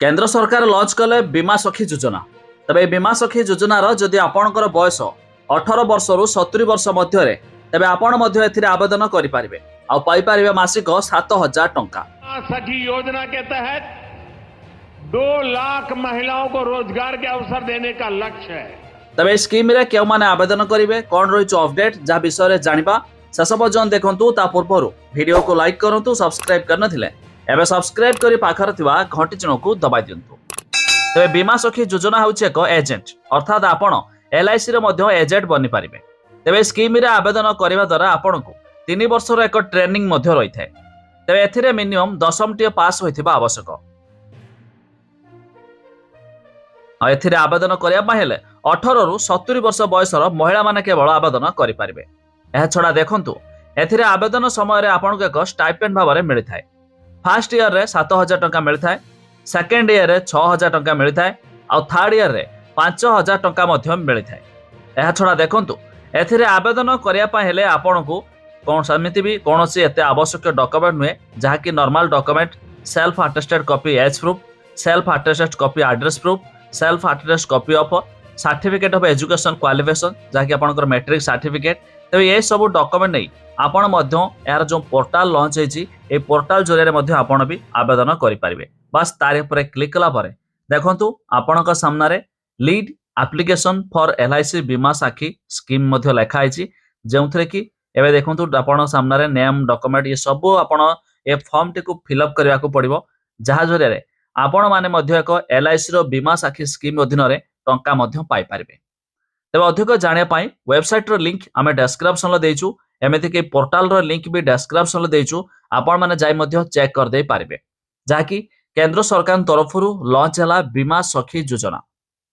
केंद्र सरकार लॉन्च कले बीमा सखी योजना। तबे बीमा सखी योजनार जदि आपणकर बयस 18 वर्ष रु 70 वर्ष मध्य तेबे आपण मध्य एथिरे आवेदन करि पारिबे आ पाई पारिबे मासिक 7,000 टंका। सखी योजना के तहत 2 लाख महिलाओं को रोजगार के अवसर देने का लक्ष्य है। तबे स्कीम रे केउ माने आवेदन करिवे कोन रहिचो अपडेट जा विषय रे जानिबा शेष पर्यंत देखंतु। ता पूर्वरु वीडियो को लाइक करंतु, सब्सक्राइब करनथिले एबे सब्सक्राइब करी पाखर थिबा घंटी चिन्ह को दबाई दियंतु। तबे बीमा सखी योजना होउछ एक एजेंट, अर्थात आपण एलआईसी रे मध्य एजेंट बनि पारिबे। तबे स्कीम रे आवेदन करिवा द्वारा आपण को 3 वर्ष रो एक ट्रेनिंग मध्य रही थाए। तबे एथिरे मिनिमम 10टी पास होइथिबा आवश्यक। एथिरे आवेदन करिया पहिले 18 रु 70 वर्ष बयसर महिला माने केवल आवेदन करि पारिबे। एहा छडा देखंतु एथिरे आवेदन समय रे आपण को एक स्टाइपेंड भाबरे मिलि थाए। फर्स्ट ईयर रे 7,000 टंका मिलता है, सेकेंड ईयर रे 6,000 टंका मिलता है और थर्ड ईयर रे 5,000 टंका मध्य मिलता है। एहा छडा देखंतु एथिरे आवेदन करिया पय हेले आपण को कोन समिति भी कोनोसी एते आवश्यक डॉक्यूमेंट नुहे, जहा कि normal document self attested copy age proof, self attested copy address proof, self attested copy of certificate of education qualification जहा कि आपनकर मैट्रिक सर्टिफिकेट। तो ये सब डॉक्यूमेंट नहीं आपण मध्य यार जो पोर्टाल लॉन्च होईची ए पोर्टाल जरिया मध्य आपण भी आवेदन करि पारिबे। बस तारे पर क्लिक कला परे देखंतु आपणक सामने रे लीड एप्लिकेशन फॉर एलआईसी बीमा साखी स्कीम मध्य लिखा होईची, जेउथरे कि एबे देखंतु आपण सामने रे नेम डॉक्यूमेंट ये सब आपण ए फॉर्म टी को फिल अप करिया को पड़िबो, जहा जरिया रे आपण माने मध्य एक एलआईसी रो बीमा साखी स्कीम अधीन रे टंका मध्य पाई पारिबे। तेज अधिक जाना वेबसाइट रो लिंक आम डेस्क्रिप्शन रे देइछु, एमिति कि पोर्टाल रो लिंक भी डेस्क्रिप्शन रे देइछु, आपण माने जाई मध्य चेक कर दे पारिबे, जहा कि केंद्र सरकार तरफ लॉन्च हला बीमा सखी योजना।